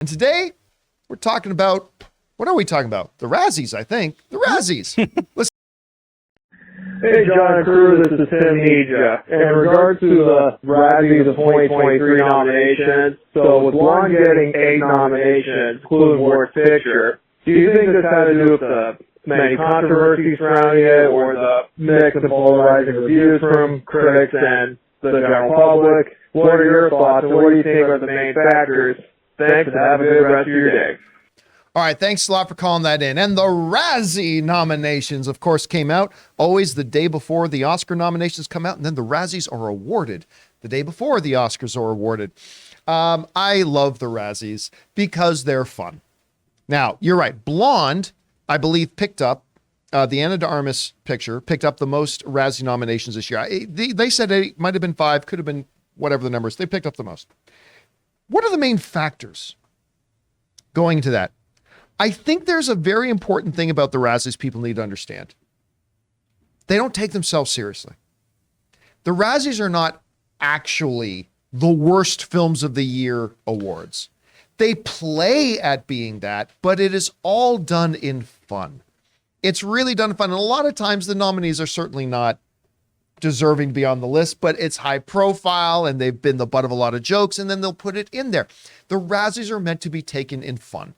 And today, we're talking about, what are we talking about? The Razzies, I think. The Razzies. Let's. Hey, John and crew, this is Tim Nija. In regards to the Razzies of 2023 nominations, so with Blonde getting 8 nominations, including Worst Picture, do you think this had to do with the many controversies surrounding it, or the mix of polarizing reviews from critics and the general public? What are your thoughts, and what do you think are the main factors? Thanks, and have a good rest of your day. All right, thanks a lot for calling that in. And the Razzie nominations, of course, came out always the day before the Oscar nominations come out, and then the Razzies are awarded the day before the Oscars are awarded. I love the Razzies because they're fun. Now, you're right. Blonde, I believe, picked up, the Ana de Armas picture, picked up the most Razzie nominations this year. They said it might have been 5, could have been whatever the numbers. They picked up the most. What are the main factors going into that? I think there's a very important thing about the Razzies people need to understand. They don't take themselves seriously. The Razzies are not actually the worst films of the year awards. They play at being that, but it is all done in fun. It's really done in fun. And a lot of times the nominees are certainly not deserving to be on the list, but it's high profile and they've been the butt of a lot of jokes, and then they'll put it in there. The Razzies are meant to be taken in fun.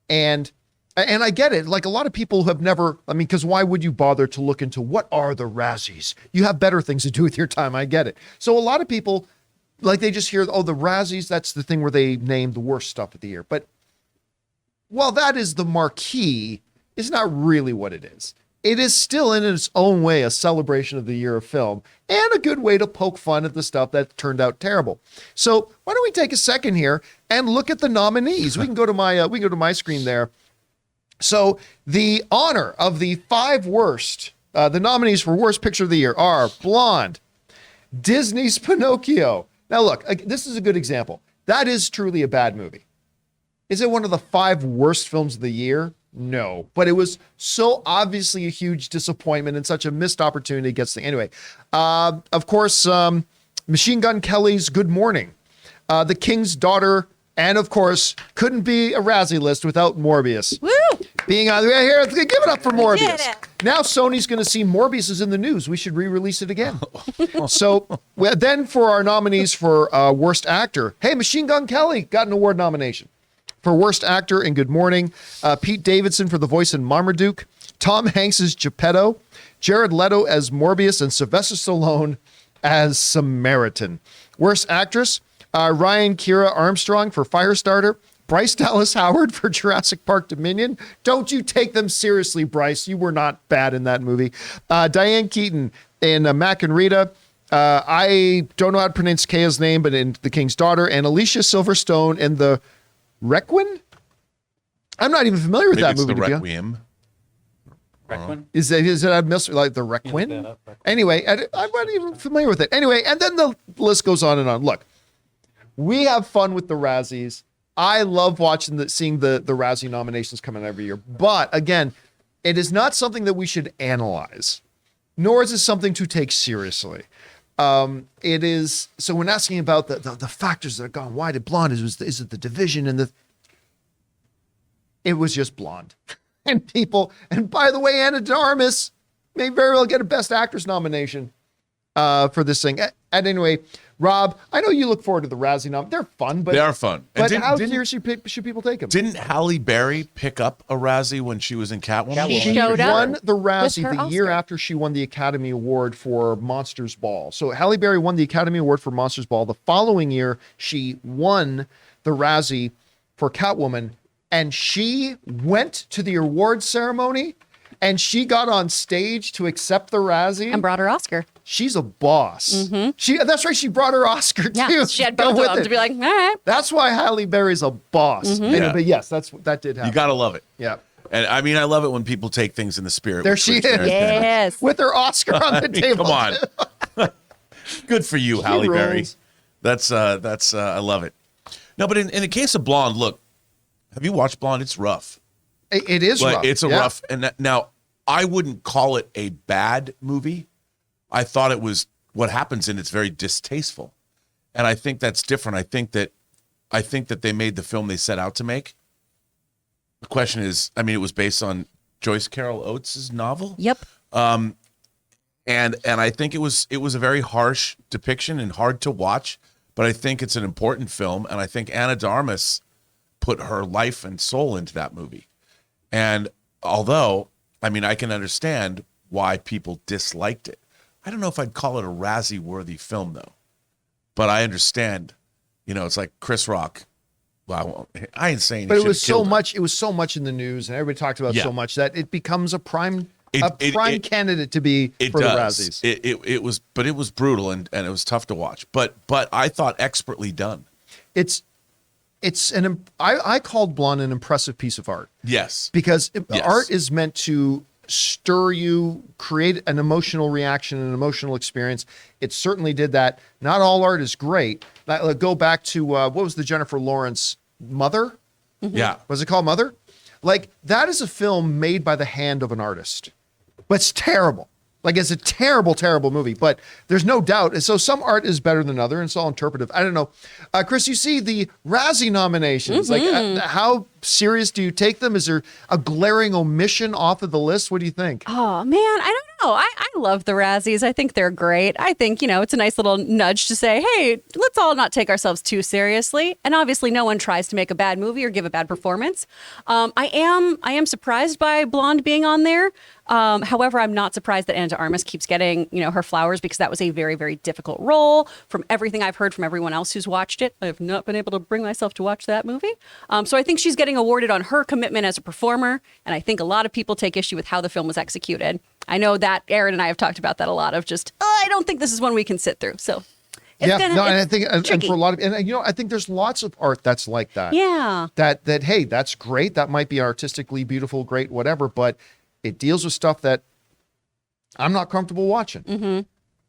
And I get it. Like, a lot of people have never, because why would you bother to look into what are the Razzies? You have better things to do with your time. I get it. So a lot of people, like, they just hear, oh, the Razzies, that's the thing where they name the worst stuff of the year. But while that is the marquee, it's not really what it is. It is still in its own way a celebration of the year of film and a good way to poke fun at the stuff that turned out terrible. So why don't we take a second here and look at the nominees? We can go to my screen there. So the honor of the 5 worst, the nominees for Worst Picture of the Year are Blonde, Disney's Pinocchio. Now look, this is a good example. That is truly a bad movie. Is it one of the 5 worst films of the year? No, but it was so obviously a huge disappointment and such a missed opportunity gets the anyway. Of course, Machine Gun Kelly's Good Morning, The King's Daughter, and of course, couldn't be a Razzie list without Morbius. Woo! Being on here, give it up for Morbius. Now Sony's going to see Morbius is in the news. We should re-release it again. So then for our nominees for Worst Actor, hey, Machine Gun Kelly got an award nomination. For Worst Actor in Good Morning, Pete Davidson for the voice in Marmaduke, Tom Hanks as Geppetto, Jared Leto as Morbius, and Sylvester Stallone as Samaritan. Worst Actress, Ryan Kira Armstrong for Firestarter, Bryce Dallas Howard for Jurassic Park Dominion. Don't you take them seriously, Bryce. You were not bad in that movie. Diane Keaton in Mac and Rita. I don't know how to pronounce Kaya's name, but in The King's Daughter. And Alicia Silverstone in The Requiem? I'm not even familiar with that movie. The Requiem. Requiem? Is it like the Requiem? Anyway, I'm not even familiar with it. Anyway, and then the list goes on and on. Look, we have fun with the Razzies. I love seeing the Razzie nominations come in every year. But again, it is not something that we should analyze, nor is it something to take seriously. It is, so when asking about the factors that are gone, why did Blonde, is it the division and it was just Blonde. And by the way, Ana de Armas may very well get a Best Actress nomination for this thing. And anyway, Rob, I know you look forward to the Razzie nom. They're fun, but they are fun. But how seriously should people take them? Didn't Halle Berry pick up a Razzie when she was in Catwoman? She showed up. Won the Razzie the Oscar. year after she won the Academy Award for Monsters Ball. So Halle Berry won the Academy Award for Monsters Ball. The following year, she won the Razzie for Catwoman, and she went to the awards ceremony, and she got on stage to accept the Razzie. And brought her Oscar. She's a boss. Mm-hmm. That's right. She brought her Oscar too. Yeah, she had both of them to be like, all right. That's why Halle Berry's a boss. Mm-hmm. Yeah. But yes, that did happen. You gotta love it. Yeah. And I mean, I love it when people take things in the spirit. There she is. Yes. With her Oscar on the table. Come on. Good for you, Halle Berry. rules. That's I love it. No, but in the case of Blonde, look, have you watched Blonde? It's rough. It is rough. It's a rough, and now I wouldn't call it a bad movie. I thought it was, what happens in it's very distasteful. And I think that's different. I think that I think that they made the film they set out to make. The question is, I mean, it was based on Joyce Carol Oates' novel. Yep. And I think it was a very harsh depiction and hard to watch, but I think it's an important film, and I think Ana de Armas put her life and soul into that movie. And although, I mean, I can understand why people disliked it. I don't know if I'd call it a Razzie-worthy film, though. But I understand, it's like Chris Rock. Well, I ain't saying. But it was so much. It was so much in the news, and everybody talked about so much that it becomes a prime candidate to be for the Razzies. It was brutal and it was tough to watch. But I thought expertly done. I called Blonde an impressive piece of art. Yes, because art is meant to stir you, create an emotional reaction, an emotional experience. It certainly did that. Not all art is great. Go back to what was the Jennifer Lawrence Mother? Mm-hmm. Yeah. Was it called Mother? Like, that is a film made by the hand of an artist. But it's terrible. Like, it's a terrible, terrible movie, but there's no doubt. And so some art is better than other, and it's all interpretive. I don't know. Chris, you see the Razzie nominations. Mm-hmm. Like, how serious do you take them? Is there a glaring omission off of the list? What do you think? Oh, man, I don't know. I love the Razzies. I think they're great. I think, it's a nice little nudge to say, hey, let's all not take ourselves too seriously. And obviously no one tries to make a bad movie or give a bad performance. I am surprised by Blonde being on there. However, I'm not surprised that Ana de Armas keeps getting, her flowers, because that was a very, very difficult role. From everything I've heard from everyone else who's watched it, I have not been able to bring myself to watch that movie. So I think she's getting awarded on her commitment as a performer. And I think a lot of people take issue with how the film was executed. I know that Aaron and I have talked about that a lot of just, I don't think this is one we can sit through. So and I think, and for a lot of, I think there's lots of art that's like that. Yeah. That, hey, that's great. That might be artistically beautiful, great, whatever, but it deals with stuff that I'm not comfortable watching. Mm-hmm.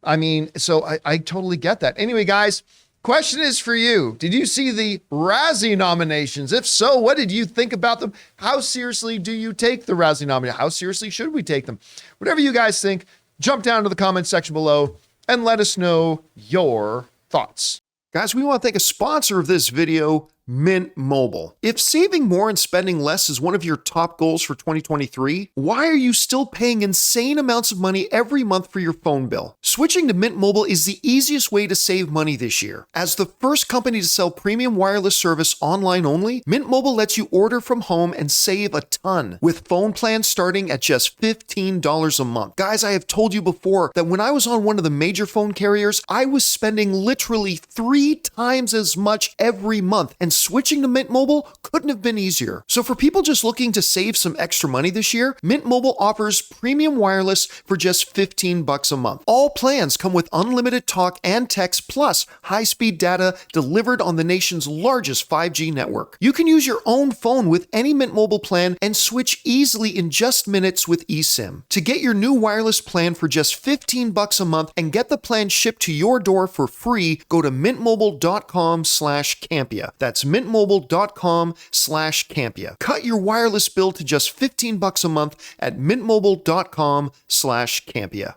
I mean, so I totally get that. Anyway, guys, question is for you. Did you see the Razzie nominations? If so, what did you think about them? How seriously do you take the Razzie nominations? How seriously should we take them? Whatever you guys think, jump down to the comment section below and let us know your thoughts. Guys, we want to thank a sponsor of this video, Mint Mobile. If saving more and spending less is one of your top goals for 2023, why are you still paying insane amounts of money every month for your phone bill? Switching to Mint Mobile is the easiest way to save money this year. As the first company to sell premium wireless service online only, Mint Mobile lets you order from home and save a ton, with phone plans starting at just $15 a month. Guys, I have told you before that when I was on one of the major phone carriers, I was spending literally 3 times as much every month, and switching to Mint Mobile couldn't have been easier. So for people just looking to save some extra money this year, Mint Mobile offers premium wireless for just $15 a month. All plans come with unlimited talk and text plus high-speed data delivered on the nation's largest 5G network. You can use your own phone with any Mint Mobile plan and switch easily in just minutes with eSIM. To get your new wireless plan for just $15 a month and get the plan shipped to your door for free, go to mintmobile.com/Campea. That's mintmobile.com/Campea. Cut your wireless bill to just $15 a month at mintmobile.com/Campea.